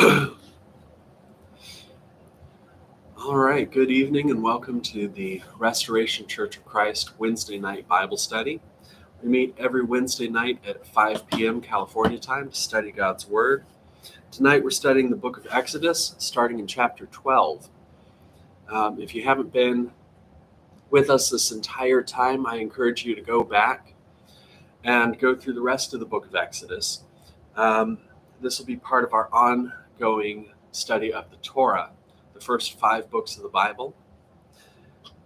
All right, good evening and welcome to the Restoration Church of Christ Wednesday night Bible study. We meet every Wednesday night at 5 p.m. California time to study God's Word. Tonight we're studying the book of Exodus, starting in chapter 12. If you haven't been with us this entire time, I encourage you to go back and go through the rest of the book of Exodus. This will be part of our ongoing study of the Torah, the first 5 books of the Bible,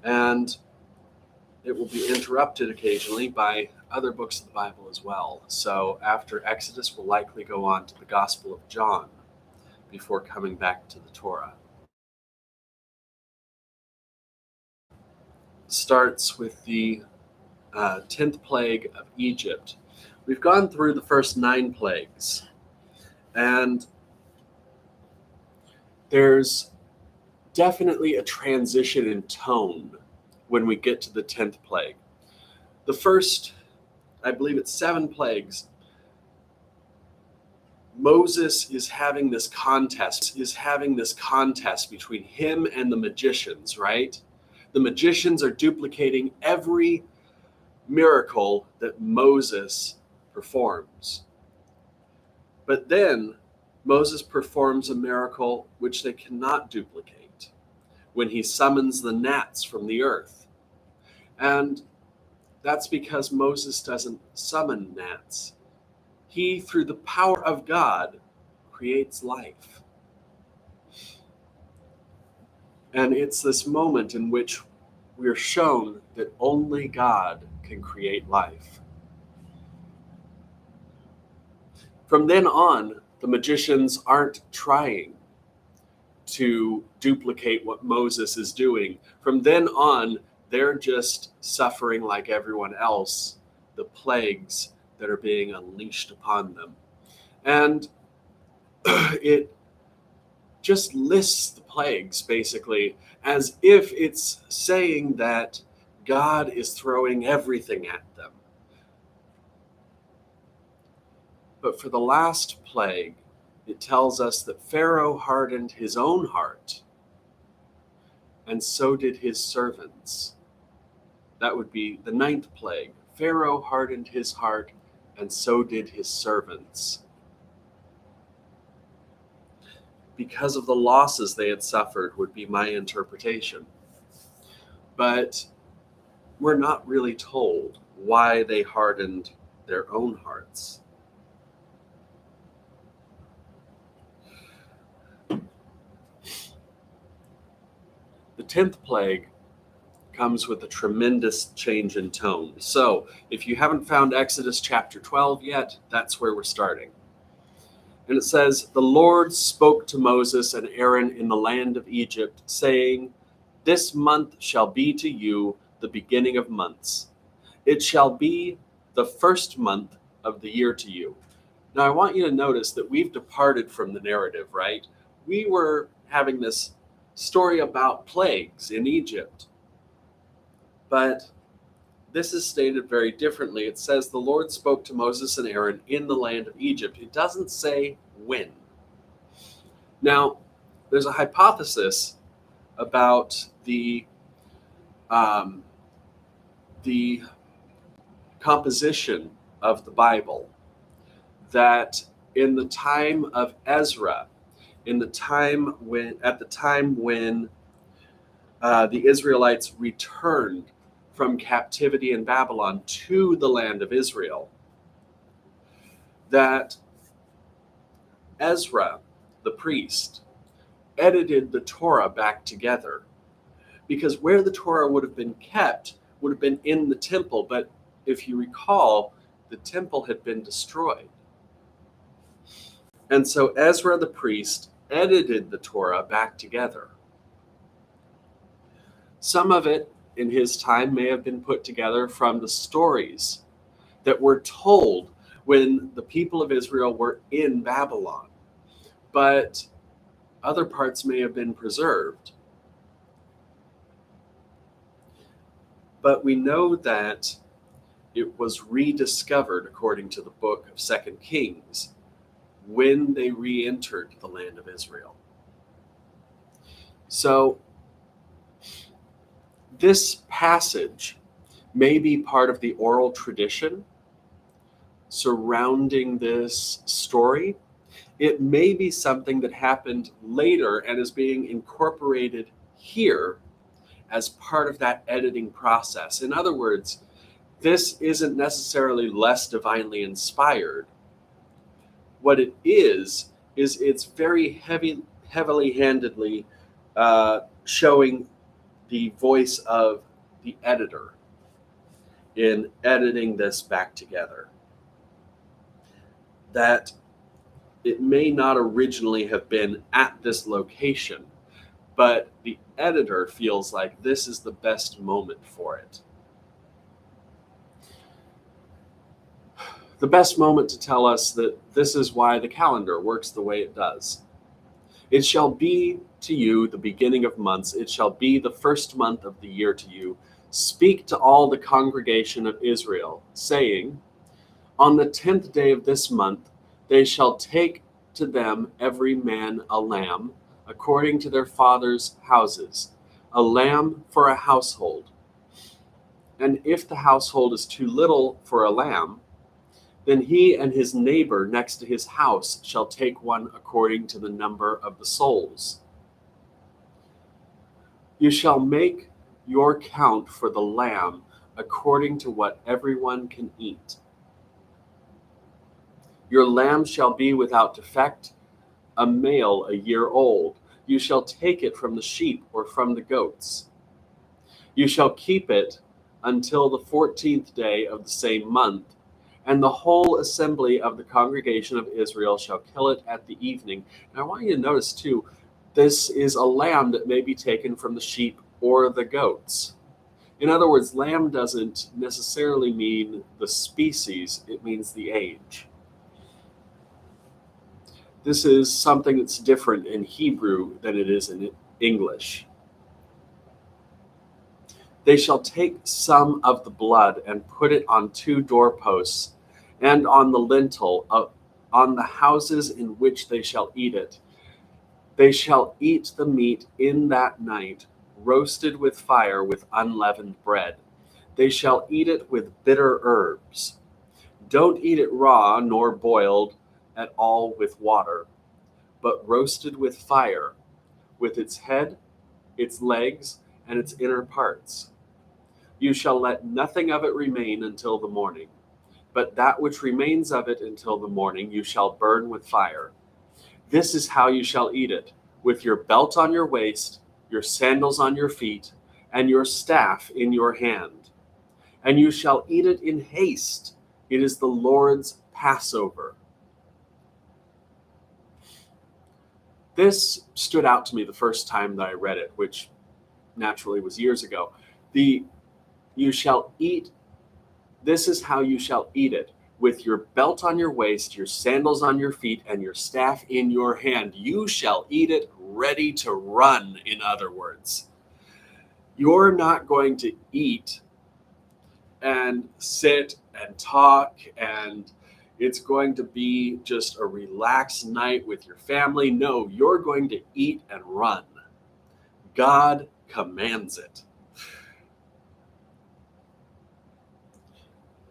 and it will be interrupted occasionally by other books of the Bible as well. So after Exodus, we'll likely go on to the Gospel of John before coming back to the Torah. It starts with the 10th plague of Egypt. We've gone through the first 9 plagues, and there's definitely a transition in tone when we get to the 10th plague. The first, I believe it's 7 plagues, Moses is having this contest between him and the magicians, right? The magicians are duplicating every miracle that Moses performs. But then Moses performs a miracle which they cannot duplicate when he summons the gnats from the earth. And that's because Moses doesn't summon gnats. He, through the power of God, creates life. And it's this moment in which we're shown that only God can create life. From then on, the magicians aren't trying to duplicate what Moses is doing. From then on, they're just suffering like everyone else, the plagues that are being unleashed upon them. And it just lists the plagues, basically, as if it's saying that God is throwing everything at them. But for the last plague, it tells us that Pharaoh hardened his own heart, and so did his servants. That would be the 9th plague. Pharaoh hardened his heart, and so did his servants. Because of the losses they had suffered, would be my interpretation. But we're not really told why they hardened their own hearts. The 10th plague comes with a tremendous change in tone. So if you haven't found Exodus chapter 12 yet, that's where we're starting. And it says, "The Lord spoke to Moses and Aaron in the land of Egypt, saying, 'This month shall be to you the beginning of months. It shall be the first month of the year to you.'" Now I want you to notice that we've departed from the narrative, right? We were having this story about plagues in Egypt. But this is stated very differently. It says the Lord spoke to Moses and Aaron in the land of Egypt. It doesn't say when. Now, there's a hypothesis about the composition of the Bible, that in the time of Ezra, at the time when the Israelites returned from captivity in Babylon to the land of Israel, that Ezra, the priest, edited the Torah back together. Because where the Torah would have been kept would have been in the temple, but if you recall, the temple had been destroyed. And so Ezra the priest edited the Torah back together. Some of it in his time may have been put together from the stories that were told when the people of Israel were in Babylon, but other parts may have been preserved. But we know that it was rediscovered, according to the book of 2 Kings, when they re-entered the land of Israel. So this passage may be part of the oral tradition surrounding this story. It may be something that happened later and is being incorporated here as part of that editing process. In other words, this isn't necessarily less divinely inspired. What it is it's very heavily handedly showing the voice of the editor in editing this back together. That it may not originally have been at this location, but the editor feels like this is the best moment for it. The best moment to tell us that this is why the calendar works the way it does. It shall be to you the beginning of months. It shall be the first month of the year to you. Speak to all the congregation of Israel, saying, on the 10th day of this month, they shall take to them every man a lamb, according to their fathers' houses, a lamb for a household. And if the household is too little for a lamb, then he and his neighbor next to his house shall take one according to the number of the souls. You shall make your count for the lamb according to what everyone can eat. Your lamb shall be without defect, a male a year old. You shall take it from the sheep or from the goats. You shall keep it until the 14th day of the same month, and the whole assembly of the congregation of Israel shall kill it at the evening. And I want you to notice too, this is a lamb that may be taken from the sheep or the goats. In other words, lamb doesn't necessarily mean the species, it means the age. This is something that's different in Hebrew than it is in English. They shall take some of the blood and put it on 2 doorposts and on the lintel on the houses in which they shall eat it. They shall eat the meat in that night, roasted with fire with unleavened bread. They shall eat it with bitter herbs. Don't eat it raw nor boiled at all with water, but roasted with fire, with its head, its legs, and its inner parts. You shall let nothing of it remain until the morning, but that which remains of it until the morning you shall burn with fire. This is how you shall eat it, with your belt on your waist, your sandals on your feet, and your staff in your hand. And you shall eat it in haste. It is the Lord's Passover. This stood out to me the first time that I read it, which naturally was years ago. You shall eat, this is how you shall eat it, with your belt on your waist, your sandals on your feet, and your staff in your hand. You shall eat it ready to run, in other words. You're not going to eat and sit and talk and it's going to be just a relaxed night with your family. No, you're going to eat and run. God commands it.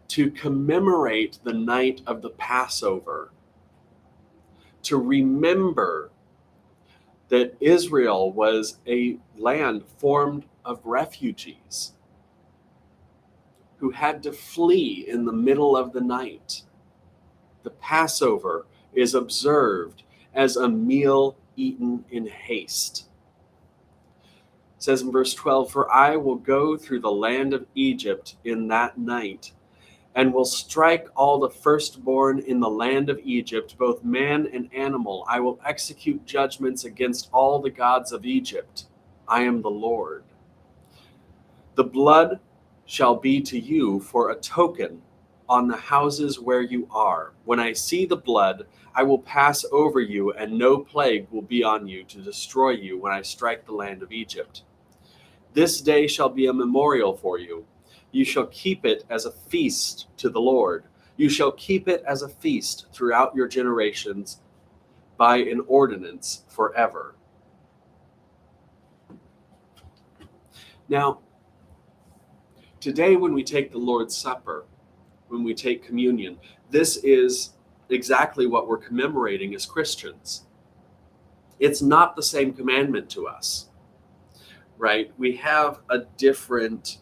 To commemorate the night of the Passover, to remember that Israel was a land formed of refugees who had to flee in the middle of the night. The Passover is observed as a meal eaten in haste. It says in verse 12, "For I will go through the land of Egypt in that night, and will strike all the firstborn in the land of Egypt, both man and animal. I will execute judgments against all the gods of Egypt. I am the Lord. The blood shall be to you for a token on the houses where you are. When I see the blood, I will pass over you, and no plague will be on you to destroy you when I strike the land of Egypt. This day shall be a memorial for you. You shall keep it as a feast to the Lord. You shall keep it as a feast throughout your generations by an ordinance forever. Now, today when we take the Lord's Supper, when we take communion, this is exactly what we're commemorating as Christians. It's not the same commandment to us, right? We have a different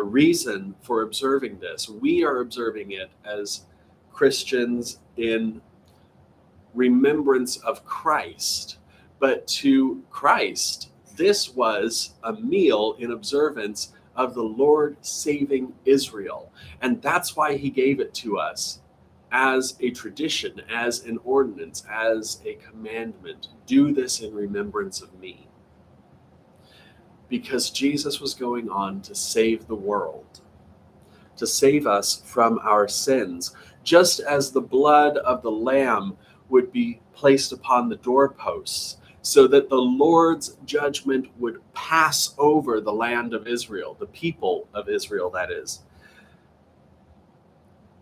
reason for observing this. We are observing it as Christians in remembrance of Christ. But to Christ, this was a meal in observance of the Lord saving Israel. And that's why he gave it to us as a tradition, as an ordinance, as a commandment. Do this in remembrance of me. Because Jesus was going on to save the world, to save us from our sins, just as the blood of the Lamb would be placed upon the doorposts, so that the Lord's judgment would pass over the land of Israel, the people of Israel, that is.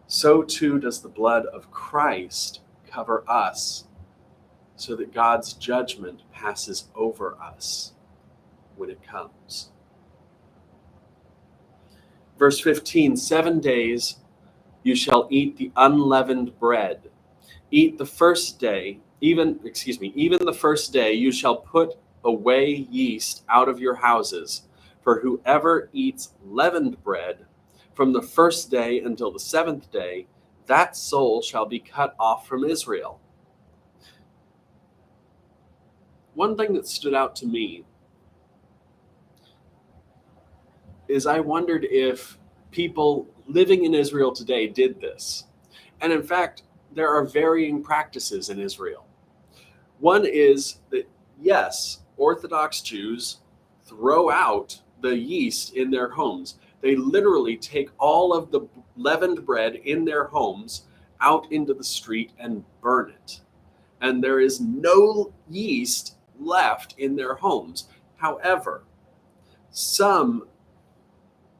So too does the blood of Christ cover us, so that God's judgment passes over us when it comes. Verse 15, 7 days you shall eat the unleavened bread. Eat the first day, even the first day you shall put away yeast out of your houses. For whoever eats leavened bread from the first day until the seventh day, that soul shall be cut off from Israel. One thing that stood out to me is I wondered if people living in Israel today did this. And in fact, there are varying practices in Israel. One is that, yes, Orthodox Jews throw out the yeast in their homes. They literally take all of the leavened bread in their homes out into the street and burn it. And there is no yeast left in their homes. However, some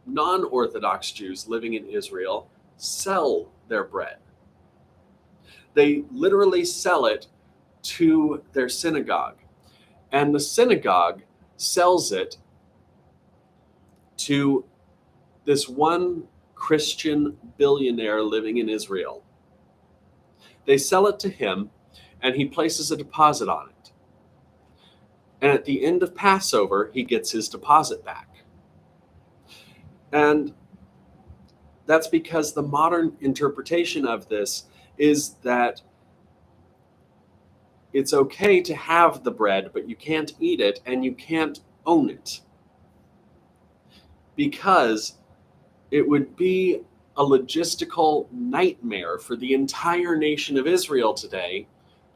non-Orthodox Jews living in Israel sell their bread. They literally sell it to their synagogue, and the synagogue sells it to this one Christian billionaire living in Israel. They sell it to him, and he places a deposit on it. And at the end of Passover, he gets his deposit back. And that's because the modern interpretation of this is that it's okay to have the bread, but you can't eat it and you can't own it. Because it would be a logistical nightmare for the entire nation of Israel today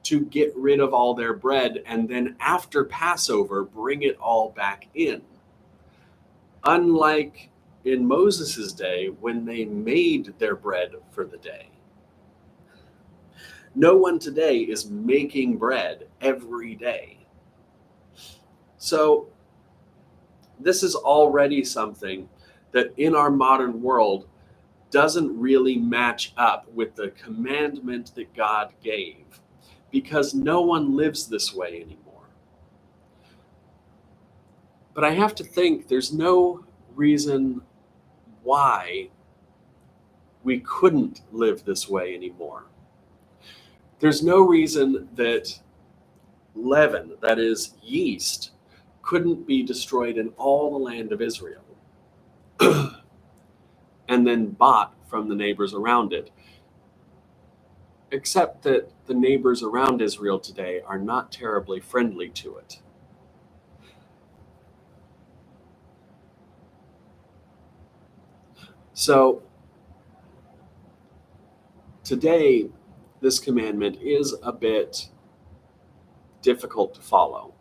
to get rid of all their bread and then after Passover bring it all back in. Unlike in Moses' day when they made their bread for the day. No one today is making bread every day. So this is already something that in our modern world doesn't really match up with the commandment that God gave, because no one lives this way anymore. But I have to think there's no reason why we couldn't live this way anymore. There's no reason that leaven, that is yeast, couldn't be destroyed in all the land of Israel and then bought from the neighbors around it. Except that the neighbors around Israel today are not terribly friendly to it. So today, this commandment is a bit difficult to follow.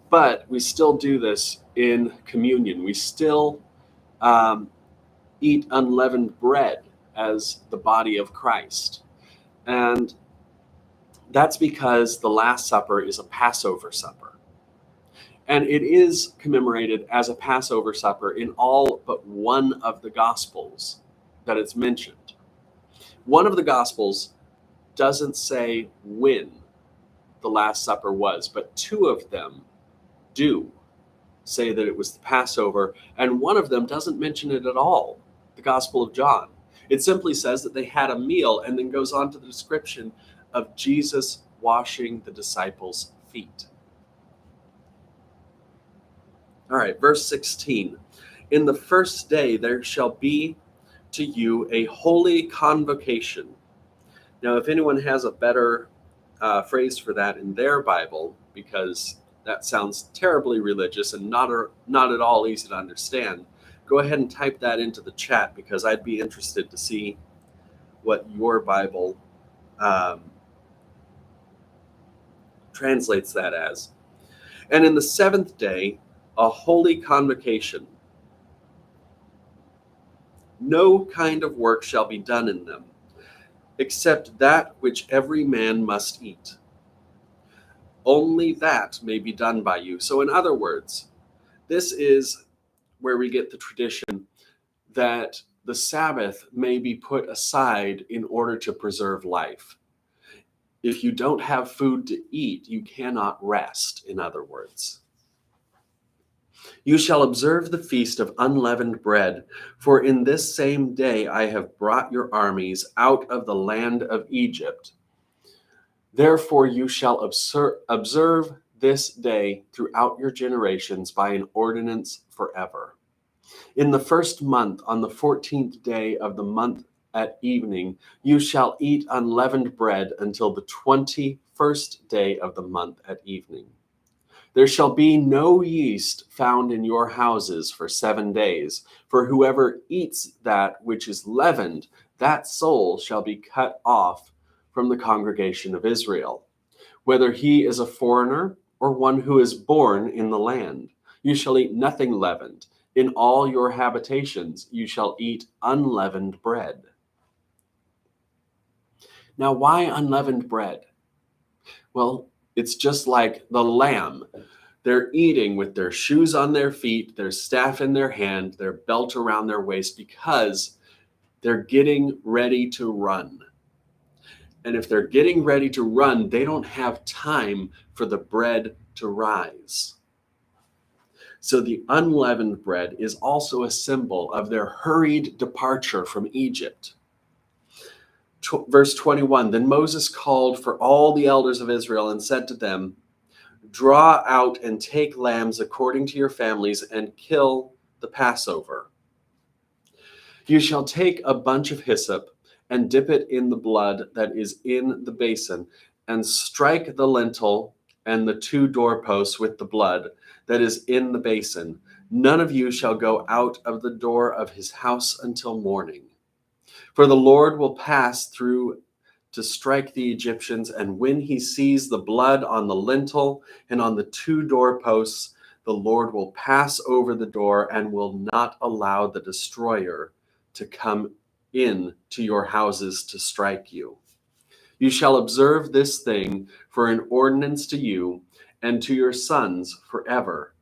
But we still do this in communion. We still eat unleavened bread as the body of Christ. And that's because the Last Supper is a Passover supper. And it is commemorated as a Passover supper in all but one of the Gospels that it's mentioned. One of the Gospels doesn't say when the Last Supper was, but two of them do say that it was the Passover, and one of them doesn't mention it at all, the Gospel of John. It simply says that they had a meal and then goes on to the description of Jesus washing the disciples' feet. All right, verse 16. In the first day there shall be to you a holy convocation. Now, if anyone has a better phrase for that in their Bible, because that sounds terribly religious and not at all easy to understand, go ahead and type that into the chat, because I'd be interested to see what your Bible translates that as. And in the seventh day, a holy convocation. No kind of work shall be done in them, except that which every man must eat. Only that may be done by you. So in other words, this is where we get the tradition that the Sabbath may be put aside in order to preserve life. If you don't have food to eat, you cannot rest, in other words. You shall observe the feast of unleavened bread, for in this same day I have brought your armies out of the land of Egypt. Therefore you shall observe this day throughout your generations by an ordinance forever. In the first month, on the 14th day of the month at evening, you shall eat unleavened bread until the 21st day of the month at evening. There shall be no yeast found in your houses for 7 days, for whoever eats that which is leavened, that soul shall be cut off from the congregation of Israel. Whether he is a foreigner or one who is born in the land, you shall eat nothing leavened. In all your habitations you shall eat unleavened bread. Now, why unleavened bread? Well, it's just like the lamb. They're eating with their shoes on their feet, their staff in their hand, their belt around their waist, because they're getting ready to run. And if they're getting ready to run, they don't have time for the bread to rise. So the unleavened bread is also a symbol of their hurried departure from Egypt. Verse 21, then Moses called for all the elders of Israel and said to them, draw out and take lambs according to your families and kill the Passover. You shall take a bunch of hyssop and dip it in the blood that is in the basin, and strike the lintel and the 2 doorposts with the blood that is in the basin. None of you shall go out of the door of his house until morning. For the Lord will pass through to strike the Egyptians, and when he sees the blood on the lintel and on the 2 doorposts, the Lord will pass over the door and will not allow the destroyer to come in to your houses to strike you. You shall observe this thing for an ordinance to you and to your sons forever.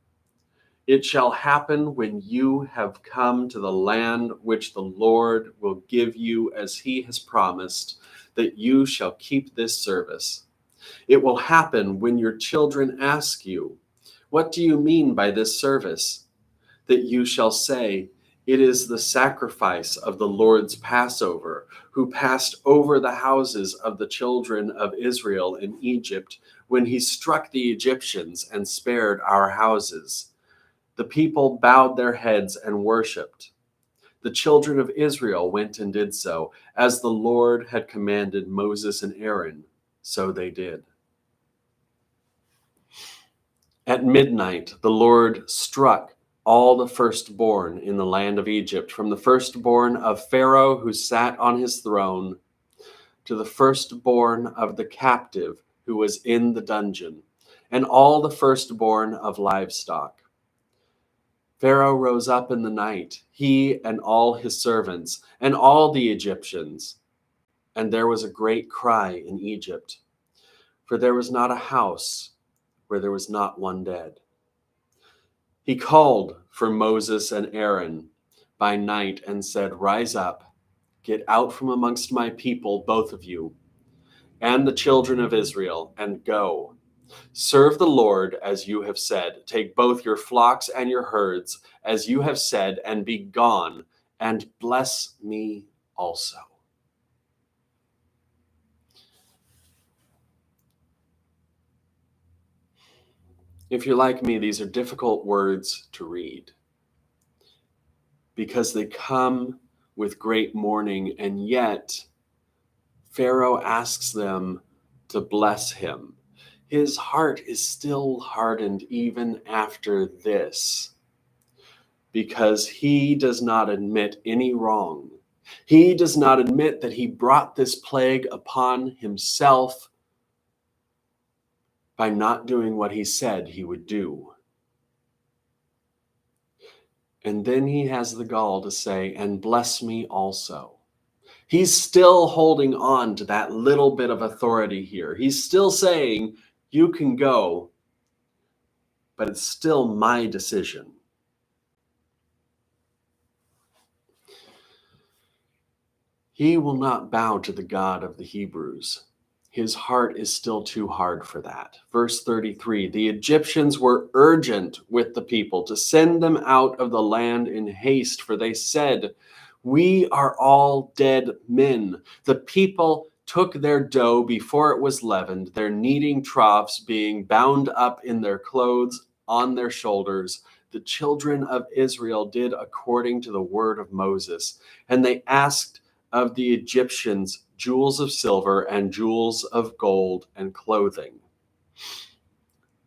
It shall happen when you have come to the land which the Lord will give you as he has promised, that you shall keep this service. It will happen when your children ask you, what do you mean by this service? That you shall say, it is the sacrifice of the Lord's Passover, who passed over the houses of the children of Israel in Egypt when he struck the Egyptians and spared our houses. The people bowed their heads and worshipped. The children of Israel went and did so, as the Lord had commanded Moses and Aaron, so they did. At midnight, the Lord struck all the firstborn in the land of Egypt, from the firstborn of Pharaoh who sat on his throne, to the firstborn of the captive who was in the dungeon, and all the firstborn of livestock. Pharaoh rose up in the night, he and all his servants, and all the Egyptians. And there was a great cry in Egypt, for there was not a house where there was not one dead. He called for Moses and Aaron by night and said, rise up, Get out from amongst my people, both of you, and the children of Israel, and go. Serve the Lord as you have said. Take both your flocks and your herds as you have said, and be gone, and bless me also. If you're like me, these are difficult words to read because they come with great mourning, and yet Pharaoh asks them to bless him. His heart is still hardened even after this because he does not admit any wrong. He does not admit that he brought this plague upon himself by not doing what he said he would do. And then he has the gall to say, and bless me also. He's still holding on to that little bit of authority here. He's still saying, you can go, but it's still my decision. He will not bow to the God of the Hebrews. His heart is still too hard for that. Verse 33, the Egyptians were urgent with the people to send them out of the land in haste, for they said, we are all dead men. The people took their dough before it was leavened, their kneading troughs being bound up in their clothes on their shoulders. The children of Israel did according to the word of Moses, and they asked of the Egyptians jewels of silver and jewels of gold and clothing.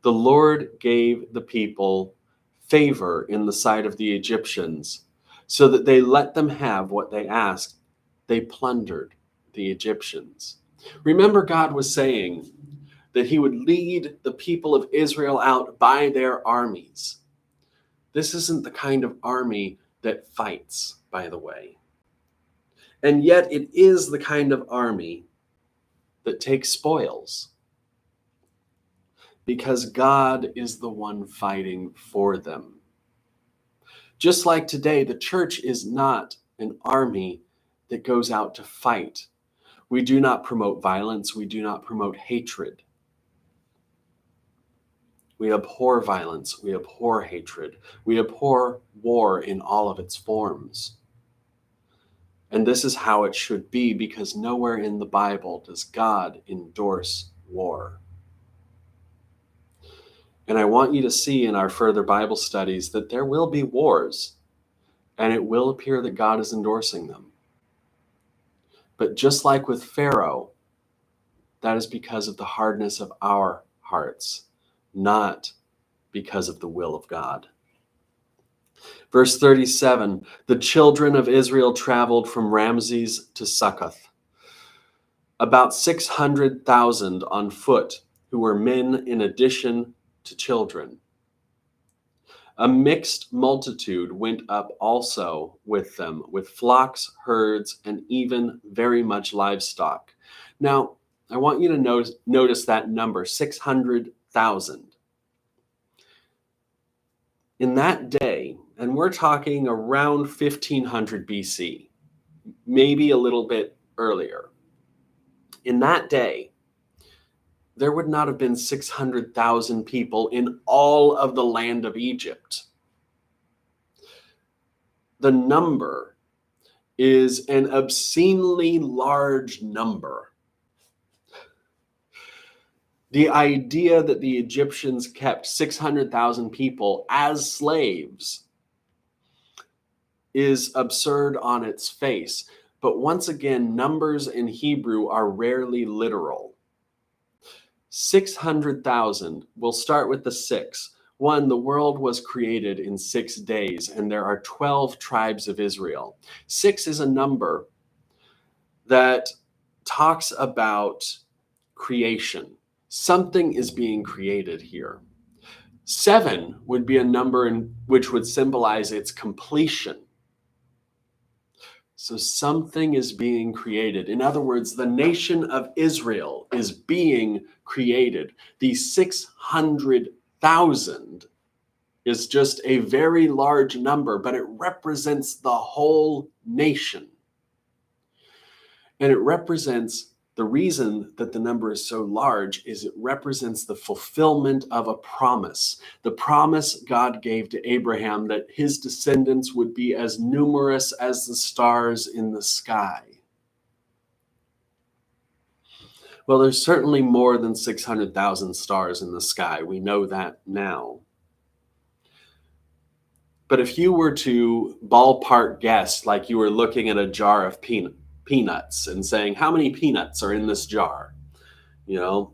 The Lord gave the people favor in the sight of the Egyptians, so that they let them have what they asked. They plundered the Egyptians. Remember, God was saying that he would lead the people of Israel out by their armies. This isn't the kind of army that fights, by the way. And yet it is the kind of army that takes spoils, because God is the one fighting for them. Just like today, the church is not an army that goes out to fight. We do not promote violence. We do not promote hatred. We abhor violence. We abhor hatred. We abhor war in all of its forms. And this is how it should be, because nowhere in the Bible does God endorse war. And I want you to see in our further Bible studies that there will be wars, and it will appear that God is endorsing them. But just like with Pharaoh, that is because of the hardness of our hearts, not because of the will of God. Verse 37, the children of Israel traveled from Ramses to Succoth, about 600,000 on foot, who were men in addition to children. A mixed multitude went up also with them, with flocks, herds, and even very much livestock. Now, I want you to notice that number, 600,000. In that day, and we're talking around 1500 BC, maybe a little bit earlier. In that day, there would not have been 600,000 people in all of the land of Egypt. The number is an obscenely large number. The idea that the Egyptians kept 600,000 people as slaves is absurd on its face. But once again, numbers in Hebrew are rarely literal. 600,000, we'll start with the 6. 1, the world was created in 6 days, and there are 12 tribes of Israel. 6 is a number that talks about creation. Something is being created here. 7 would be a number which would symbolize its completion. So something is being created. In other words, the nation of Israel is being created. The 600,000 is just a very large number, but it represents the whole nation. And it represents, the reason that the number is so large is it represents the fulfillment of a promise. The promise God gave to Abraham that his descendants would be as numerous as the stars in the sky. Well, there's certainly more than 600,000 stars in the sky. We know that now. But if you were to ballpark guess, like you were looking at a jar of peanuts and saying, how many peanuts are in this jar? You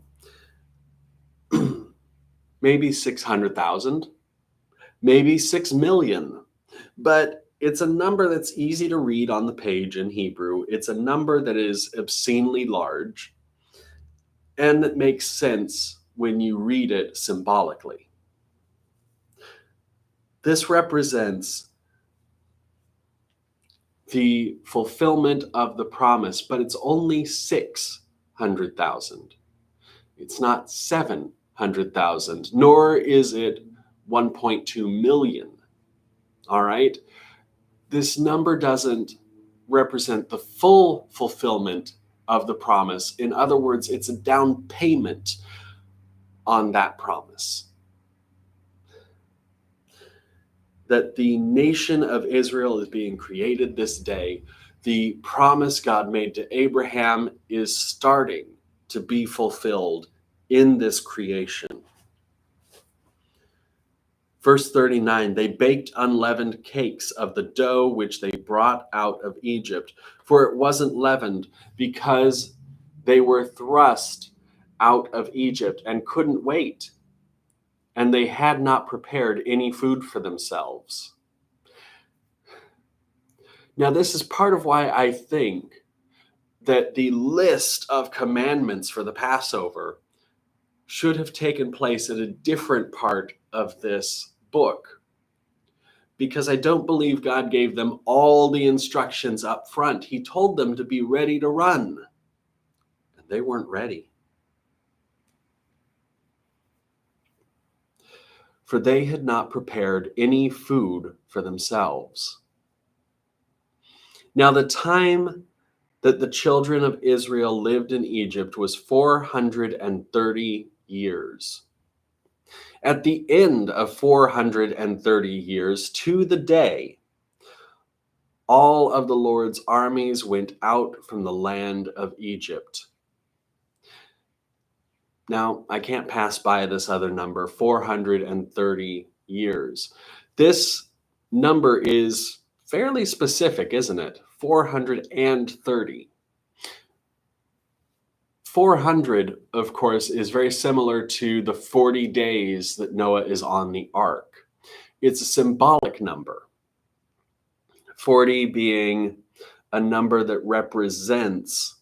know, maybe 600,000, maybe 6 million. But it's a number that's easy to read on the page in Hebrew. It's a number that is obscenely large and that makes sense when you read it symbolically. This represents the fulfillment of the promise, but it's only 600,000. It's not 700,000, nor is it 1.2 million. All right? This number doesn't represent the full fulfillment of the promise. In other words, it's a down payment on that promise. That the nation of Israel is being created this day. The promise God made to Abraham is starting to be fulfilled in this creation. Verse 39, they baked unleavened cakes of the dough which they brought out of Egypt, for it wasn't leavened because they were thrust out of Egypt and couldn't wait, and they had not prepared any food for themselves. Now, this is part of why I think that the list of commandments for the Passover should have taken place at a different part of this book, because I don't believe God gave them all the instructions up front. He told them to be ready to run, and they weren't ready. For they had not prepared any food for themselves. Now, the time that the children of Israel lived in Egypt was 430 years. At the end of 430 years, to the day, all of the Lord's armies went out from the land of Egypt. Now, I can't pass by this other number, 430 years. This number is fairly specific, isn't it? 430. 400, of course, is very similar to the 40 days that Noah is on the ark. It's a symbolic number. 40 being a number that represents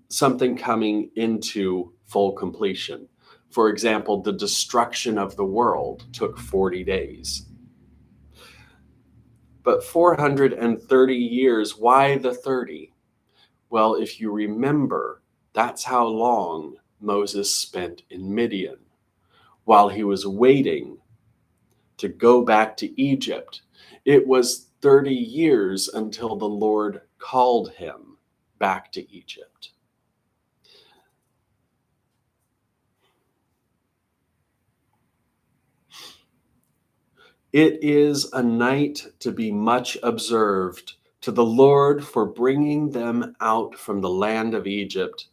something coming into full completion. For example, the destruction of the world took 40 days. But 430 years, why the 30? Well, if you remember, that's how long Moses spent in Midian while he was waiting to go back to Egypt. It was 30 years until the Lord called him back to Egypt. It is a night to be much observed to the Lord for bringing them out from the land of Egypt.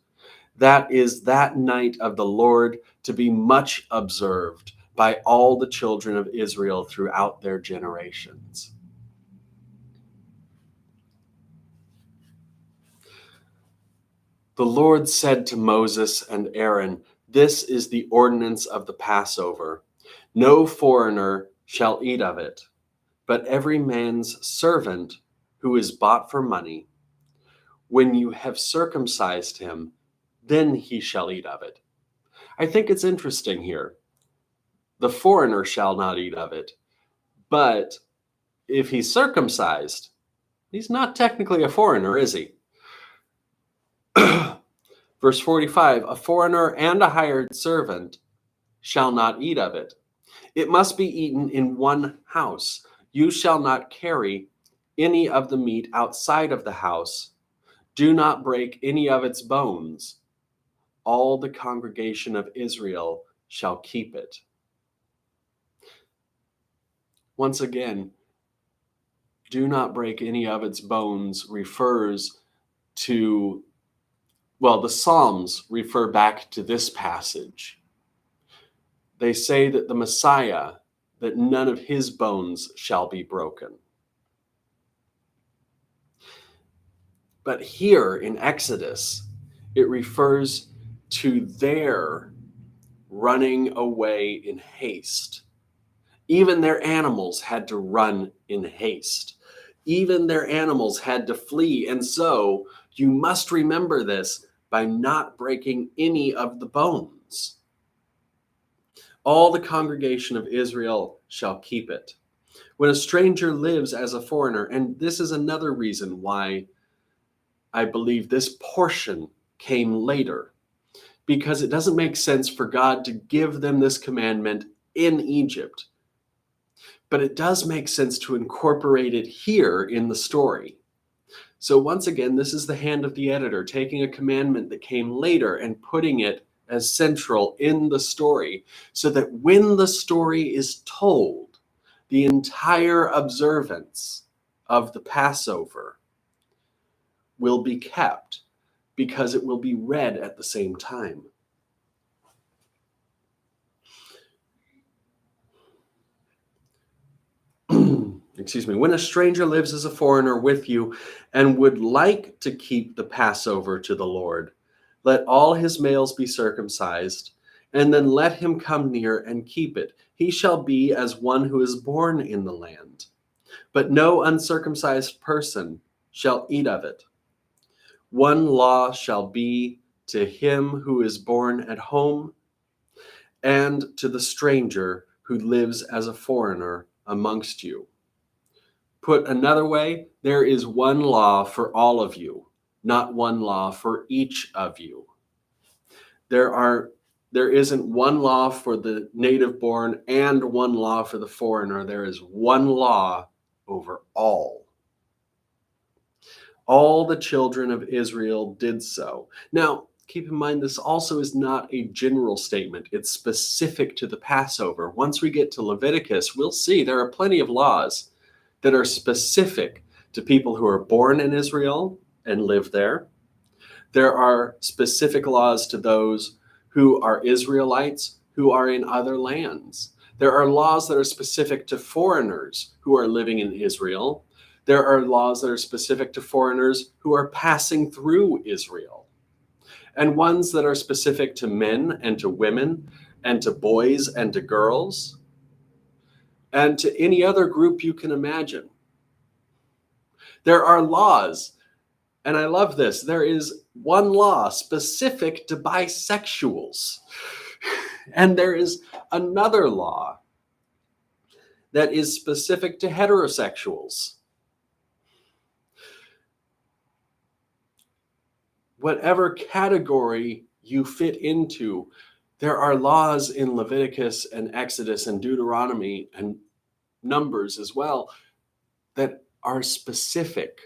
That is that night of the Lord to be much observed by all the children of Israel throughout their generations. The Lord said to Moses and Aaron, "This is the ordinance of the Passover. No foreigner shall eat of it, but every man's servant who is bought for money. When you have circumcised him, then he shall eat of it." I think it's interesting here. The foreigner shall not eat of it, but if he's circumcised, he's not technically a foreigner, is he? Verse 45, a foreigner and a hired servant shall not eat of it. It must be eaten in one house. You shall not carry any of the meat outside of the house. Do not break any of its bones. All the congregation of Israel shall keep it. Once again, do not break any of its bones refers to, well, the Psalms refer back to this passage. They say that the Messiah, that none of his bones shall be broken. But here in Exodus, it refers to their running away in haste. Even their animals had to run in haste. Even their animals had to flee. And so you must remember this by not breaking any of the bones. All the congregation of Israel shall keep it. When a stranger lives as a foreigner, and this is another reason why I believe this portion came later, because it doesn't make sense for God to give them this commandment in Egypt. But it does make sense to incorporate it here in the story. So once again, this is the hand of the editor taking a commandment that came later and putting it as central in the story, so that when the story is told, the entire observance of the Passover will be kept, because it will be read at the same time. Excuse me. When a stranger lives as a foreigner with you and would like to keep the Passover to the Lord, let all his males be circumcised, and then let him come near and keep it. He shall be as one who is born in the land. But no uncircumcised person shall eat of it. One law shall be to him who is born at home, and to the stranger who lives as a foreigner amongst you. Put another way, there is one law for all of you, not one law for each of you. There isn't one law for the native born and one law for the foreigner. There is one law over all. All the children of Israel did so. Now, keep in mind, this also is not a general statement. It's specific to the Passover. Once we get to Leviticus, we'll see there are plenty of laws that are specific to people who are born in Israel and live there. There are specific laws to those who are Israelites who are in other lands. There are laws that are specific to foreigners who are living in Israel. There are laws that are specific to foreigners who are passing through Israel. And ones that are specific to men and to women and to boys and to girls and to any other group you can imagine. There are laws, and I love this. There is one law specific to bisexuals, and there is another law that is specific to heterosexuals. Whatever category you fit into, there are laws in Leviticus and Exodus and Deuteronomy and Numbers as well that are specific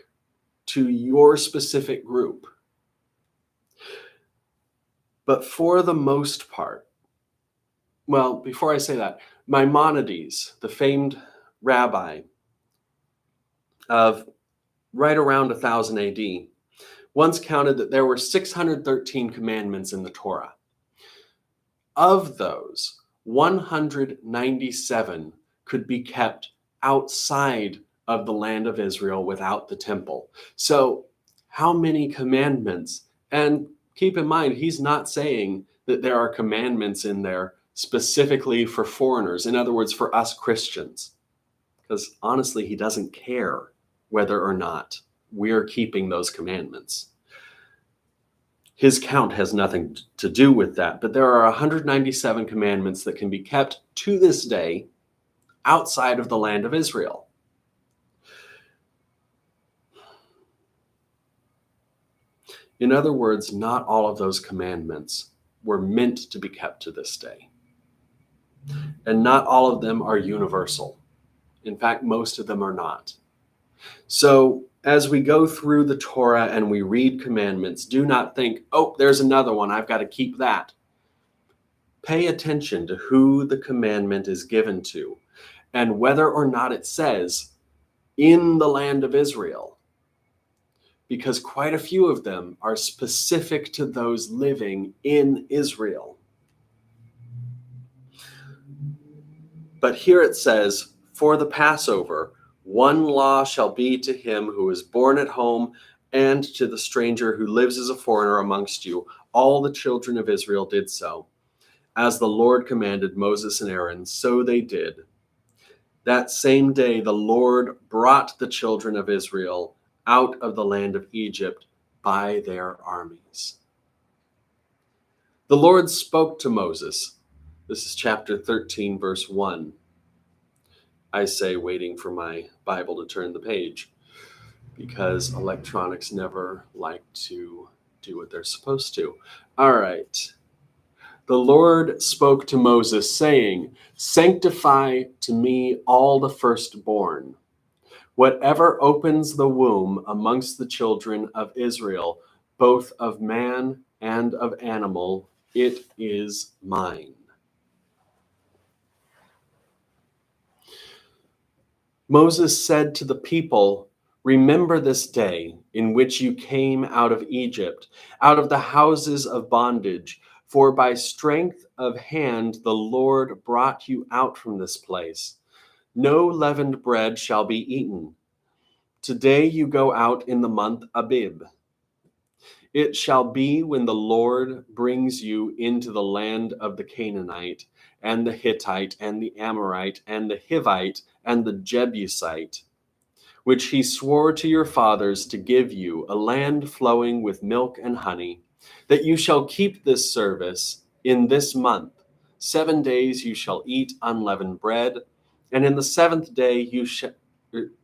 to your specific group. But for the most part, well, before I say that, Maimonides, the famed rabbi of right around 1000 AD, once counted that there were 613 commandments in the Torah. Of those, 197 could be kept outside of the land of Israel without the temple. So how many commandments? And keep in mind, he's not saying that there are commandments in there specifically for foreigners. In other words, for us Christians. Because honestly, he doesn't care whether or not we're keeping those commandments. His count has nothing to do with that. But there are 197 commandments that can be kept to this day outside of the land of Israel. In other words, not all of those commandments were meant to be kept to this day. And not all of them are universal. In fact, most of them are not. So As we go through the Torah and we read commandments, do not think, oh, there's another one, I've got to keep that. Pay attention to who the commandment is given to and whether or not it says in the land of Israel, because quite a few of them are specific to those living in Israel. But here it says, for the Passover, one law shall be to him who is born at home and to the stranger who lives as a foreigner amongst you. All the children of Israel did so. As the Lord commanded Moses and Aaron, so they did. That same day, the Lord brought the children of Israel out of the land of Egypt by their armies. The Lord spoke to Moses. This is chapter 13, verse 1. I say, waiting for my Bible to turn the page, because electronics never like to do what they're supposed to. All right. The Lord spoke to Moses, saying, sanctify to me all the firstborn. Whatever opens the womb amongst the children of Israel, both of man and of animal, it is mine. Moses said to the people, remember this day in which you came out of Egypt, out of the houses of bondage, for by strength of hand the Lord brought you out from this place. No leavened bread shall be eaten. Today you go out in the month Abib. It shall be when the Lord brings you into the land of the Canaanite, and the Hittite, and the Amorite, and the Hivite, and the Jebusite, which he swore to your fathers to give you, a land flowing with milk and honey, that you shall keep this service in this month. 7 days you shall eat unleavened bread, and in the seventh day you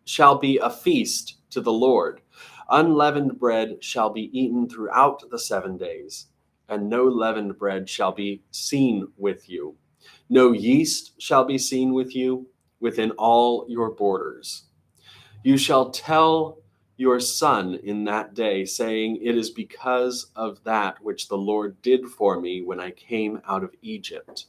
shall be a feast to the Lord. Unleavened bread shall be eaten throughout the 7 days, and no leavened bread shall be seen with you. No yeast shall be seen with you within all your borders. You shall tell your son in that day, saying, it is because of that which the Lord did for me when I came out of Egypt.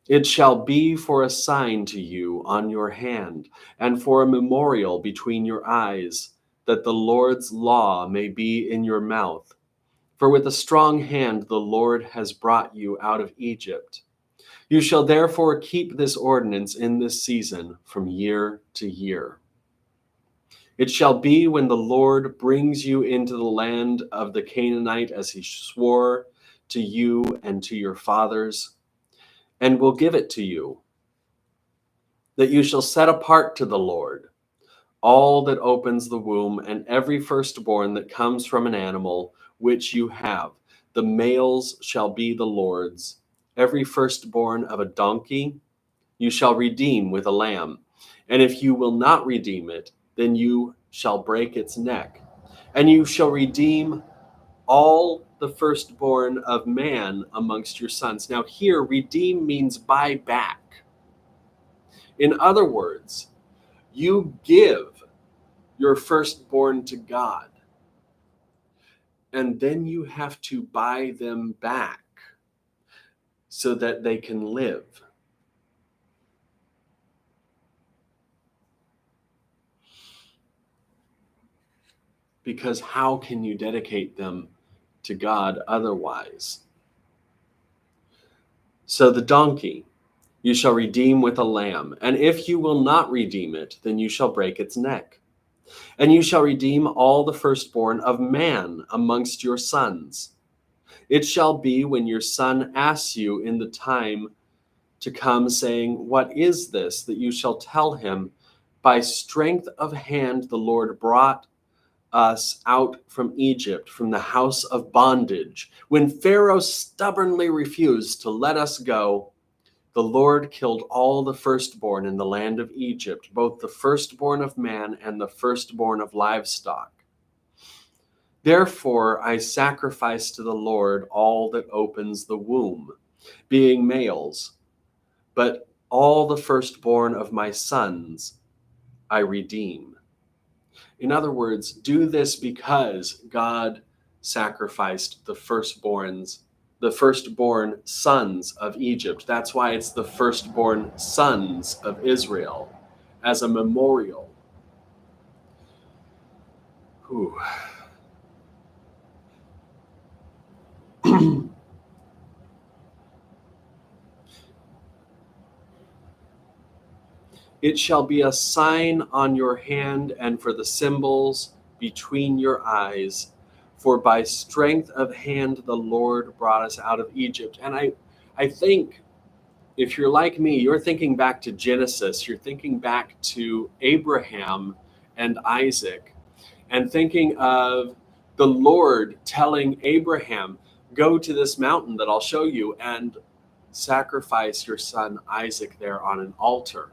It shall be for a sign to you on your hand, and for a memorial between your eyes, that the Lord's law may be in your mouth. For with a strong hand the Lord has brought you out of Egypt. You shall therefore keep this ordinance in this season from year to year. It shall be when the Lord brings you into the land of the Canaanite, as he swore to you and to your fathers, and will give it to you, that you shall set apart to the Lord all that opens the womb, and every firstborn that comes from an animal which you have. The males shall be the Lord's. Every firstborn of a donkey you shall redeem with a lamb. And if you will not redeem it, then you shall break its neck. And you shall redeem all the firstborn of man amongst your sons. Now here, redeem means buy back. In other words, you give your firstborn to God, and then you have to buy them back so that they can live. Because how can you dedicate them to God otherwise? So the donkey you shall redeem with a lamb, and if you will not redeem it, then you shall break its neck. And you shall redeem all the firstborn of man amongst your sons. It shall be when your son asks you in the time to come, saying, what is this? That you shall tell him, by strength of hand the Lord brought us out from Egypt, from the house of bondage. When Pharaoh stubbornly refused to let us go, the Lord killed all the firstborn in the land of Egypt, both the firstborn of man and the firstborn of livestock. Therefore I sacrifice to the Lord all that opens the womb, being males, but all the firstborn of my sons I redeem. In other words, do this because God sacrificed the firstborn sons of Egypt. That's why it's the firstborn sons of Israel as a memorial. Whew. It shall be a sign on your hand and for the symbols between your eyes. For by strength of hand the Lord brought us out of Egypt. And I think if you're like me, you're thinking back to Genesis, you're thinking back to Abraham and Isaac, and thinking of the Lord telling Abraham, go to this mountain that I'll show you and sacrifice your son Isaac there on an altar.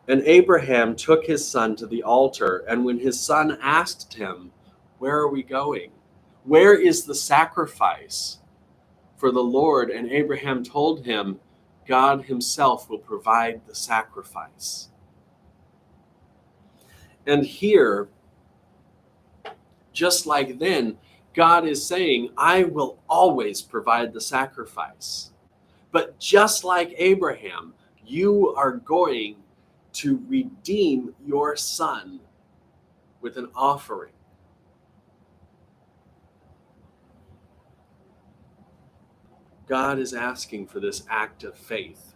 And Abraham took his son to the altar, and when his son asked him, where are we going? Where is the sacrifice for the Lord? And Abraham told him, God himself will provide the sacrifice. And here, just like then, God is saying, I will always provide the sacrifice. But just like Abraham, you are going to redeem your son with an offering. God is asking for this act of faith.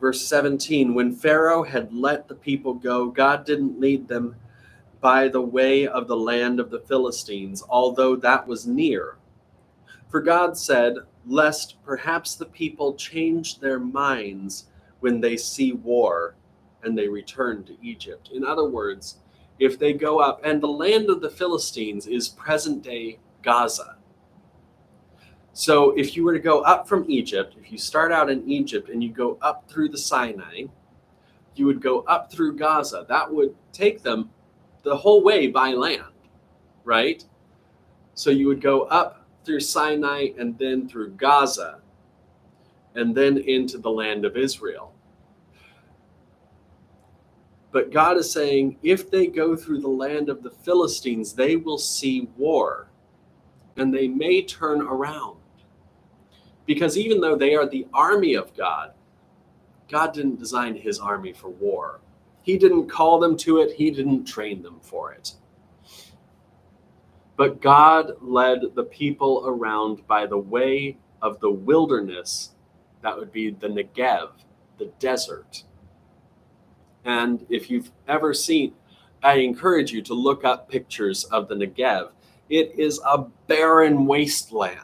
Verse 17, when Pharaoh had let the people go, God didn't lead them by the way of the land of the Philistines, although that was near. For God said, lest perhaps the people change their minds when they see war and they return to Egypt. In other words, if they go up, and the land of the Philistines is present-day Gaza. So if you were to go up from Egypt, if you start out in Egypt and you go up through the Sinai, you would go up through Gaza. That would take them the whole way by land, right? So you would go up through Sinai and then through Gaza and then into the land of Israel. But God is saying, if they go through the land of the Philistines, they will see war and they may turn around. Because even though they are the army of God, God didn't design his army for war. He didn't call them to it. He didn't train them for it. But God led the people around by the way of the wilderness. That would be the Negev, the desert. And if you've ever seen, I encourage you to look up pictures of the Negev. It is a barren wasteland.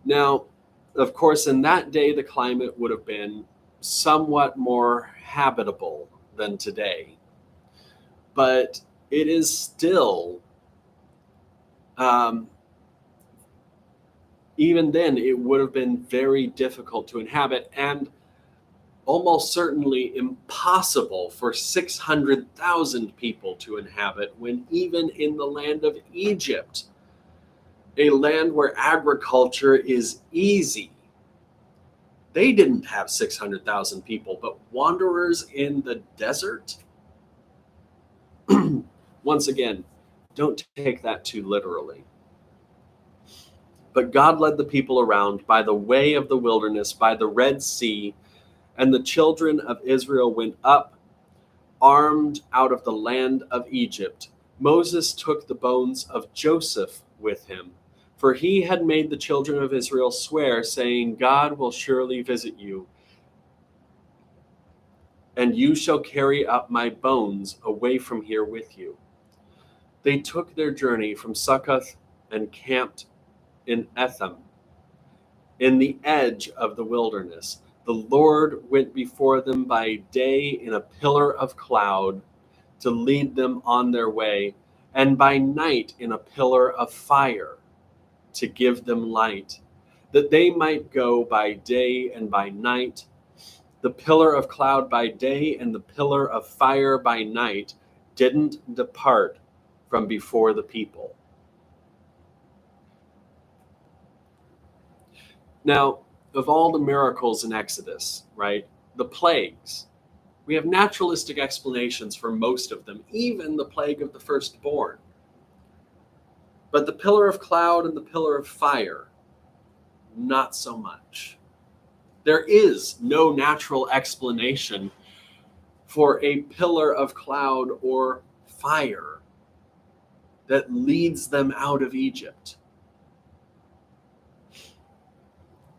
Now, of course, in that day, the climate would have been somewhat more habitable than today. But it is still, even then, it would have been very difficult to inhabit and almost certainly impossible for 600,000 people to inhabit, when even in the land of Egypt, a land where agriculture is easy, they didn't have 600,000 people, but wanderers in the desert? Once again, don't take that too literally. But God led the people around by the way of the wilderness, by the Red Sea, and the children of Israel went up, armed out of the land of Egypt. Moses took the bones of Joseph with him, for he had made the children of Israel swear, saying, God will surely visit you, and you shall carry up my bones away from here with you. They took their journey from Succoth and camped in Etham, in the edge of the wilderness. The Lord went before them by day in a pillar of cloud to lead them on their way, and by night in a pillar of fire to give them light, that they might go by day and by night. The pillar of cloud by day and the pillar of fire by night didn't depart from before the people. Now, of all the miracles in Exodus, right, the plagues, We have naturalistic explanations for most of them, even the plague of the firstborn. But the pillar of cloud and the pillar of fire, not so much. There is no natural explanation for a pillar of cloud or fire that leads them out of Egypt.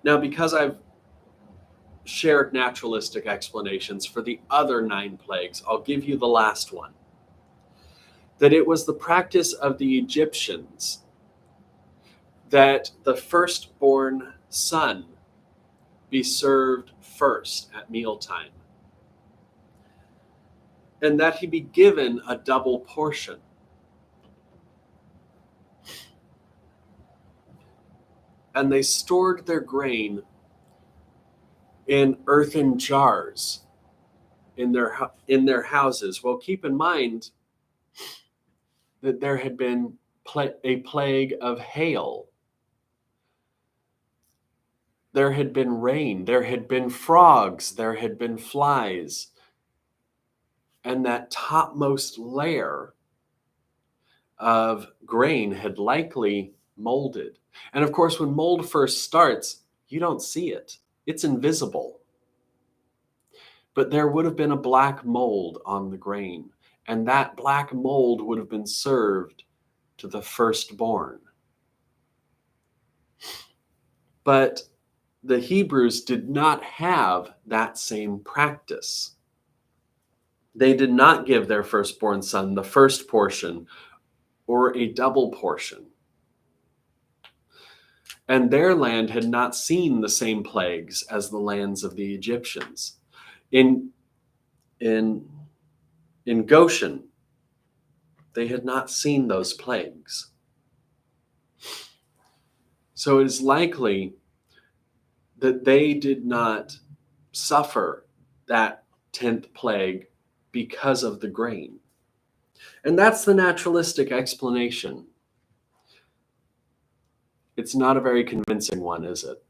Now, because I've shared naturalistic explanations for the other 9 plagues, I'll give you the last one. That it was the practice of the Egyptians that the firstborn son be served first at mealtime, and that he be given a double portion. And they stored their grain in earthen jars in their houses. Well, keep in mind that there had been a plague of hail. There had been rain, there had been frogs, there had been flies, and that topmost layer of grain had likely molded. And of course, when mold first starts, you don't see it. It's invisible. But there would have been a black mold on the grain, and that black mold would have been served to the firstborn. But the Hebrews did not have that same practice. They did not give their firstborn son the first portion or a double portion. And their land had not seen the same plagues as the lands of the Egyptians. In Goshen, they had not seen those plagues. So it is likely that they did not suffer that 10th plague because of the grain. And that's the naturalistic explanation. It's not a very convincing one, is it?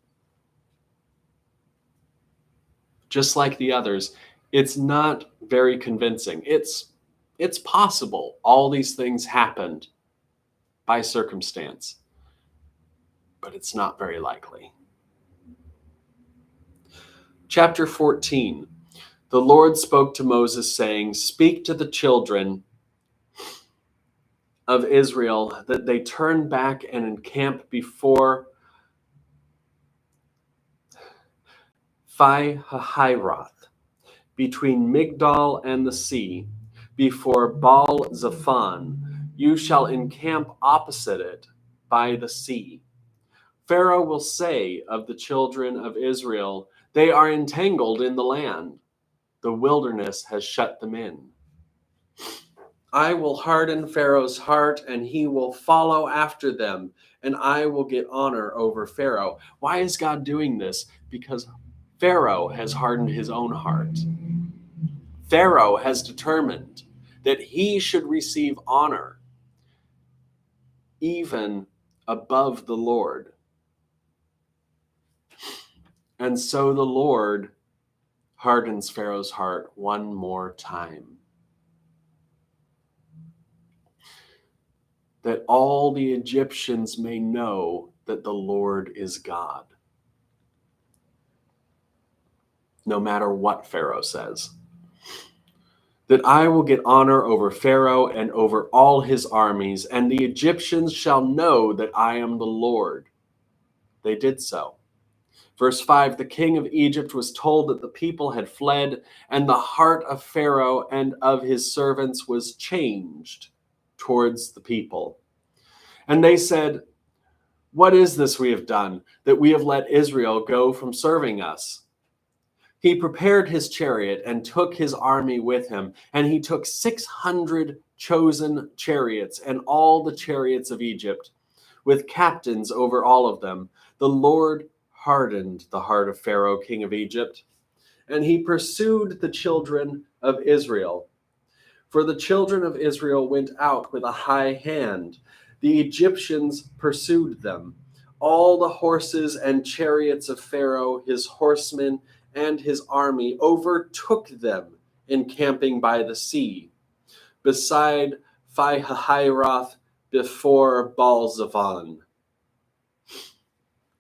Just like the others, it's not very convincing. It's possible all these things happened by circumstance, but it's not very likely. Chapter 14. The Lord spoke to Moses, saying, "Speak to the children of Israel that they turn back and encamp before Pi-hahiroth, between Migdol and the sea, before Baal-zephon. You shall encamp opposite it by the sea. Pharaoh will say of the children of Israel, they are entangled in the land. The wilderness has shut them in. I will harden Pharaoh's heart, and he will follow after them, and I will get honor over Pharaoh." Why is God doing this? Because Pharaoh has hardened his own heart. Pharaoh has determined that he should receive honor even above the Lord. And so the Lord hardens Pharaoh's heart one more time, that all the Egyptians may know that the Lord is God, no matter what Pharaoh says. That I will get honor over Pharaoh and over all his armies, and the Egyptians shall know that I am the Lord. They did so. Verse 5, the king of Egypt was told that the people had fled, and the heart of Pharaoh and of his servants was changed towards the people. And they said, "What is this we have done, that we have let Israel go from serving us?" He prepared his chariot and took his army with him, and he took 600 chosen chariots and all the chariots of Egypt, with captains over all of them. The Lord hardened the heart of Pharaoh, king of Egypt, and he pursued the children of Israel. For the children of Israel went out with a high hand. The Egyptians pursued them. All the horses and chariots of Pharaoh, his horsemen, and his army overtook them encamping by the sea, beside Pi-hahiroth, before Baal-zephon.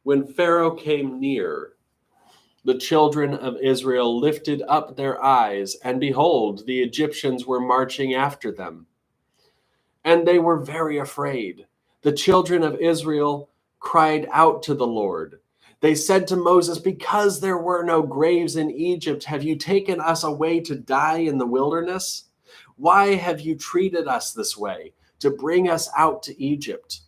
When Pharaoh came near, the children of Israel lifted up their eyes, and behold, the Egyptians were marching after them. And they were very afraid. The children of Israel cried out to the Lord. They said to Moses, "Because there were no graves in Egypt, have you taken us away to die in the wilderness? Why have you treated us this way, to bring us out to Egypt?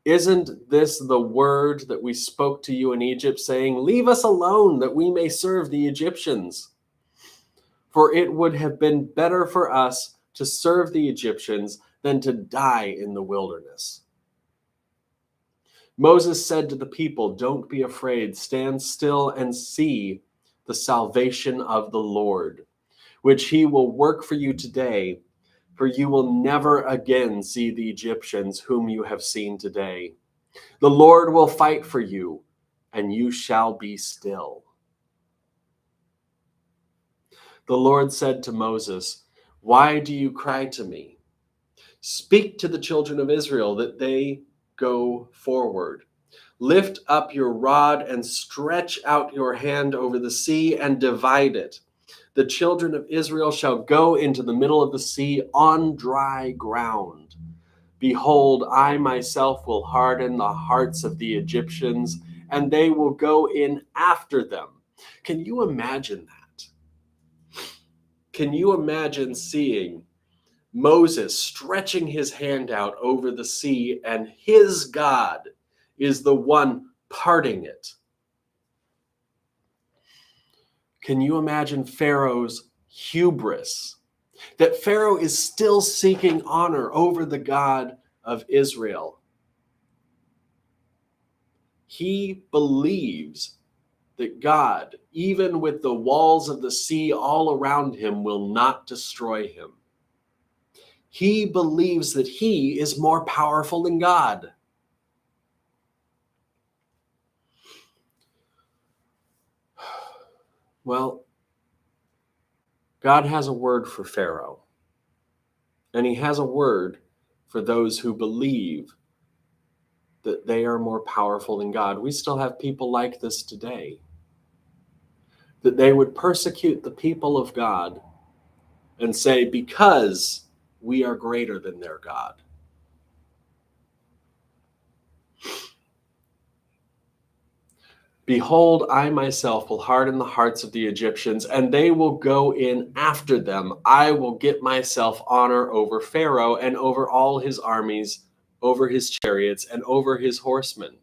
Isn't this the word that we spoke to you in Egypt, saying, 'Leave us alone, that we may serve the Egyptians'? For it would have been better for us to serve the Egyptians than to die in the wilderness." Moses said to the people, "Don't be afraid. Stand still and see the salvation of the Lord, which he will work for you today. For you will never again see the Egyptians whom you have seen today. The Lord will fight for you, and you shall be still." The Lord said to Moses, "Why do you cry to me? Speak to the children of Israel that they go forward. Lift up your rod and stretch out your hand over the sea and divide it. The children of Israel shall go into the middle of the sea on dry ground. Behold, I myself will harden the hearts of the Egyptians, and they will go in after them." Can you imagine that? Can you imagine seeing Moses stretching his hand out over the sea, and his God is the one parting it? Can you imagine Pharaoh's hubris? That Pharaoh is still seeking honor over the God of Israel. He believes that God, even with the walls of the sea all around him, will not destroy him. He believes that he is more powerful than God. Well, God has a word for Pharaoh, and he has a word for those who believe that they are more powerful than God. We still have people like this today, that they would persecute the people of God and say, because we are greater than their God. Behold, I myself will harden the hearts of the Egyptians, and they will go in after them. I will get myself honor over Pharaoh and over all his armies, over his chariots, and over his horsemen.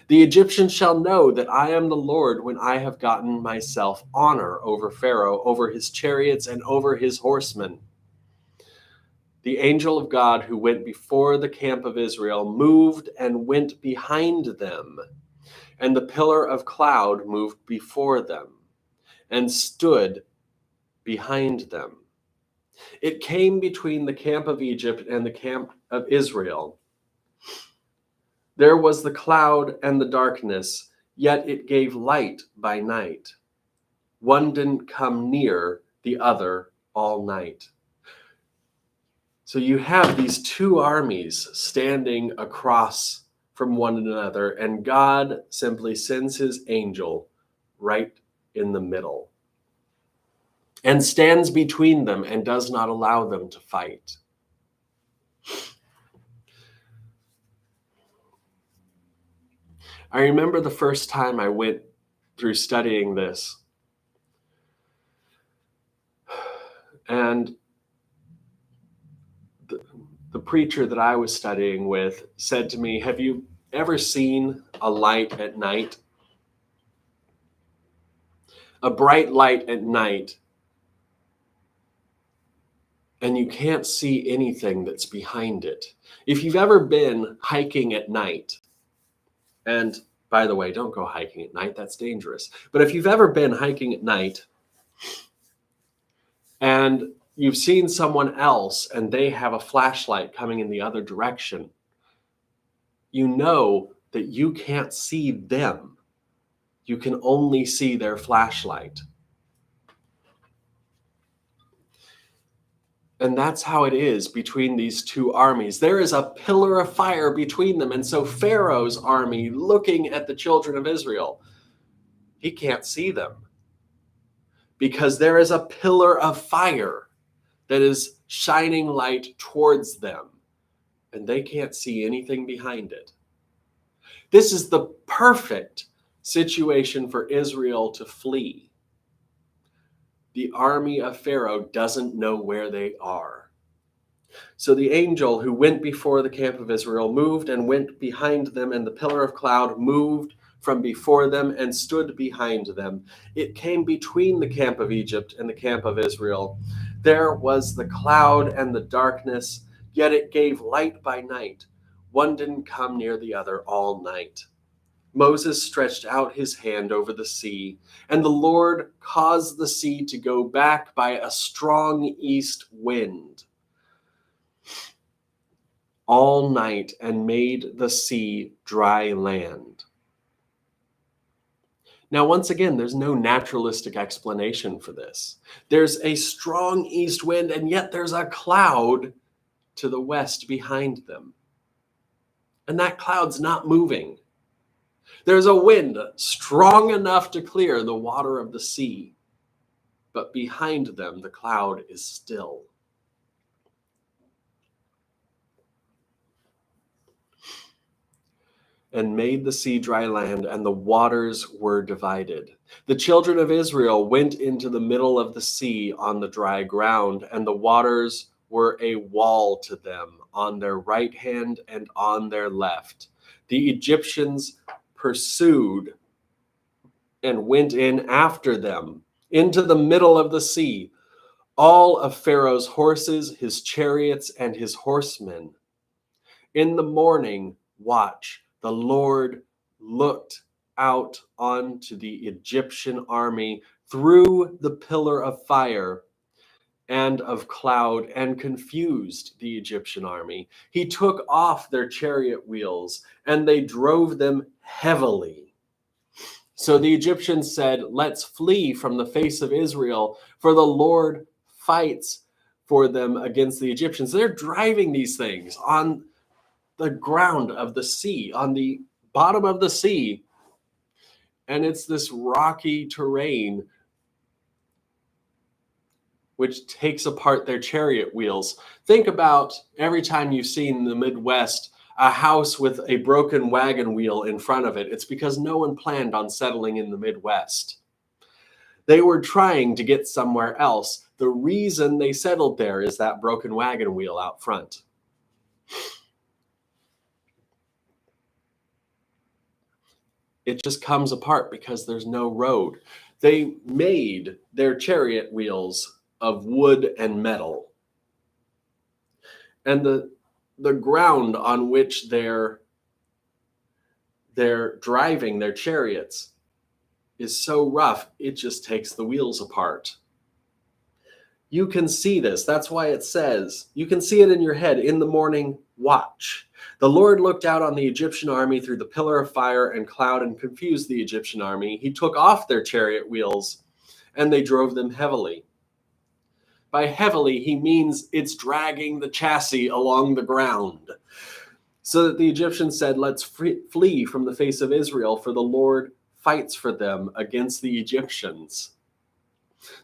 The Egyptians shall know that I am the Lord when I have gotten myself honor over Pharaoh, over his chariots, and over his horsemen. The angel of God who went before the camp of Israel moved and went behind them, and the pillar of cloud moved before them and stood behind them. It came between the camp of Egypt and the camp of Israel. There was the cloud and the darkness, yet it gave light by night. One didn't come near the other all night. So you have these two armies standing across from one another, and God simply sends his angel right in the middle and stands between them and does not allow them to fight. I remember the first time I went through studying this, and the preacher that I was studying with said to me, "Have you ever seen a light at night? A bright light at night, and you can't see anything that's behind it." If you've ever been hiking at night, and by the way, don't go hiking at night, that's dangerous. But if you've ever been hiking at night and you've seen someone else and they have a flashlight coming in the other direction, you know that you can't see them. You can only see their flashlight. And that's how it is between these two armies. There is a pillar of fire between them. And so Pharaoh's army, looking at the children of Israel, he can't see them because there is a pillar of fire that is shining light towards them, and they can't see anything behind it. This is the perfect situation for Israel to flee. The army of Pharaoh doesn't know where they are. So the angel who went before the camp of Israel moved and went behind them, and the pillar of cloud moved from before them and stood behind them. It came between the camp of Egypt and the camp of Israel. There was the cloud and the darkness, yet it gave light by night. One didn't come near the other all night. Moses stretched out his hand over the sea, and the Lord caused the sea to go back by a strong east wind all night and made the sea dry land. Now, once again, there's no naturalistic explanation for this. There's a strong east wind, and yet there's a cloud to the west behind them. And that cloud's not moving. There's a wind strong enough to clear the water of the sea, but behind them the cloud is still. And made the sea dry land, and the waters were divided. The children of Israel went into the middle of the sea on the dry ground, and the waters were a wall to them on their right hand and on their left. The Egyptians pursued and went in after them into the middle of the sea, all of Pharaoh's horses, his chariots, and his horsemen. In the morning watch, the Lord looked out onto the Egyptian army through the pillar of fire and of cloud and confused the Egyptian army. He took off their chariot wheels and they drove them heavily. So the Egyptians said, "Let's flee from the face of Israel, for the Lord fights for them against the Egyptians." They're driving these things on the ground of the sea, on the bottom of the sea. And it's this rocky terrain which takes apart their chariot wheels. Think about every time you've seen in the Midwest a house with a broken wagon wheel in front of it. It's because no one planned on settling in the Midwest. They were trying to get somewhere else. The reason they settled there is that broken wagon wheel out front. It just comes apart because there's no road. They made their chariot wheels of wood and metal. And the ground on which they're driving their chariots is so rough, it just takes the wheels apart. You can see this. That's why it says, you can see it in your head. In the morning, watch. The Lord looked out on the Egyptian army through the pillar of fire and cloud and confused the Egyptian army. He took off their chariot wheels and they drove them heavily. By heavily, he means it's dragging the chassis along the ground. So that the Egyptians said, "Let's flee from the face of Israel, for the Lord fights for them against the Egyptians."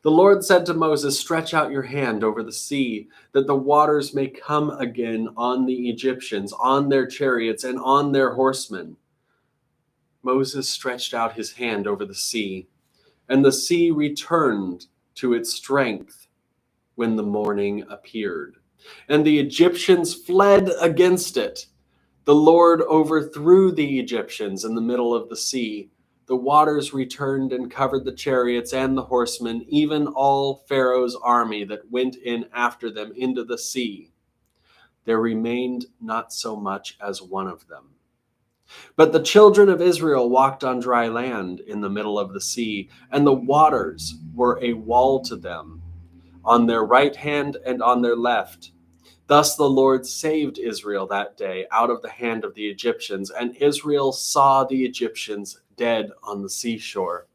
The Lord said to Moses, "Stretch out your hand over the sea, that the waters may come again on the Egyptians, on their chariots, and on their horsemen." Moses stretched out his hand over the sea, and the sea returned to its strength when the morning appeared. And the Egyptians fled against it. The Lord overthrew the Egyptians in the middle of the sea. The waters returned and covered the chariots and the horsemen, even all Pharaoh's army that went in after them into the sea. There remained not so much as one of them. But the children of Israel walked on dry land in the middle of the sea, and the waters were a wall to them, on their right hand and on their left. Thus the Lord saved Israel that day out of the hand of the Egyptians, and Israel saw the Egyptians dead on the seashore.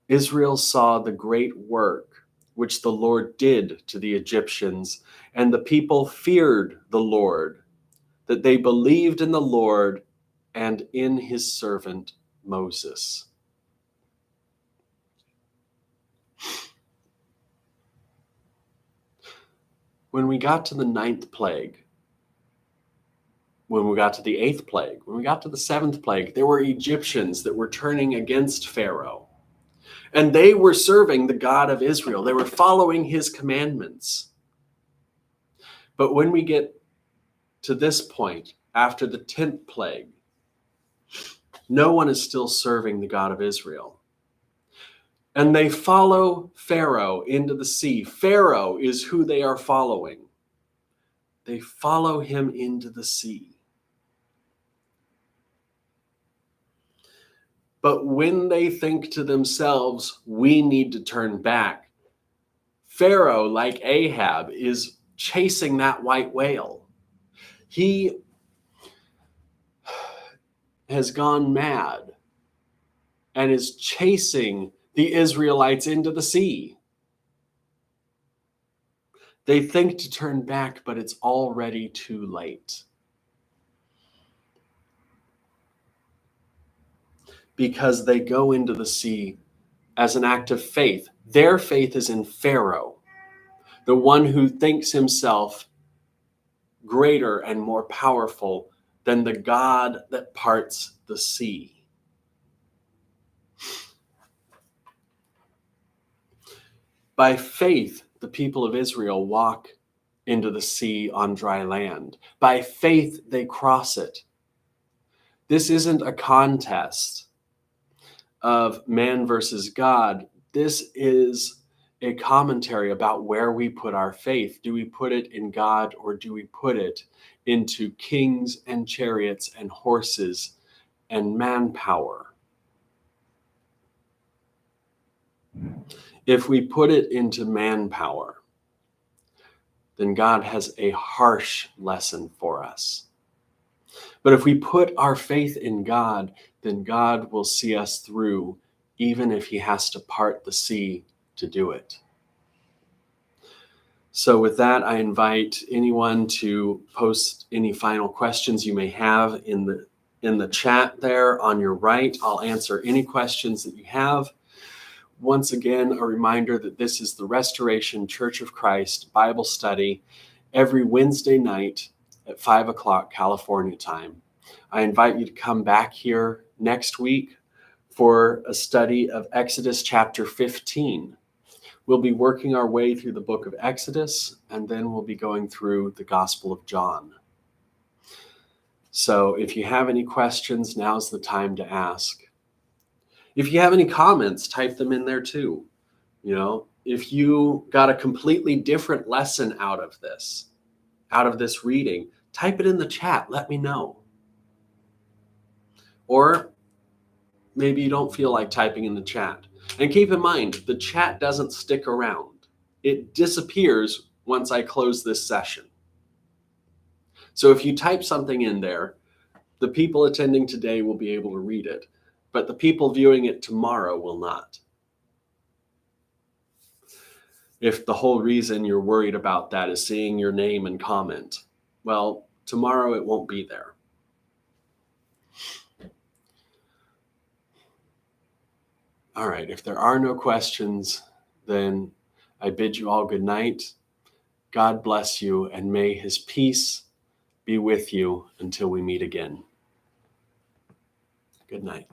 Israel saw the great work which the Lord did to the Egyptians, and the people feared the Lord, that they believed in the Lord and in his servant Moses. When we got to the 9th plague, when we got to the 8th plague, when we got to the 7th plague, there were Egyptians that were turning against Pharaoh. And they were serving the God of Israel. They were following his commandments. But when we get to this point, after the 10th plague, no one is still serving the God of Israel. And they follow Pharaoh into the sea. Pharaoh is who they are following. They follow him into the sea. But when they think to themselves, we need to turn back, Pharaoh, like Ahab, is chasing that white whale. He has gone mad and is chasing the Israelites into the sea. They think to turn back, but it's already too late. Because they go into the sea as an act of faith. Their faith is in Pharaoh, the one who thinks himself greater and more powerful than the God that parts the sea. By faith, the people of Israel walk into the sea on dry land. By faith, they cross it. This isn't a contest of man versus God. This is a commentary about where we put our faith. Do we put it in God, or do we put it into kings and chariots and horses and manpower? If we put it into manpower, then God has a harsh lesson for us. But if we put our faith in God, then God will see us through, even if he has to part the sea to do it. So with that, I invite anyone to post any final questions you may have in the chat there on your right. I'll answer any questions that you have. Once again, a reminder that this is the Restoration Church of Christ Bible study every Wednesday night at 5 o'clock California time. I invite you to come back here next week for a study of Exodus chapter 15. We'll be working our way through the book of Exodus, and then we'll be going through the Gospel of John. So if you have any questions, now's the time to ask. If you have any comments, type them in there too. You know, if you got a completely different lesson out of this reading, type it in the chat. Let me know. Or maybe you don't feel like typing in the chat. And keep in mind, the chat doesn't stick around. It disappears once I close this session. So if you type something in there, the people attending today will be able to read it, but the people viewing it tomorrow will not. If the whole reason you're worried about that is seeing your name and comment, well, tomorrow it won't be there. All right, if there are no questions, then I bid you all good night. God bless you, and may his peace be with you until we meet again. Good night.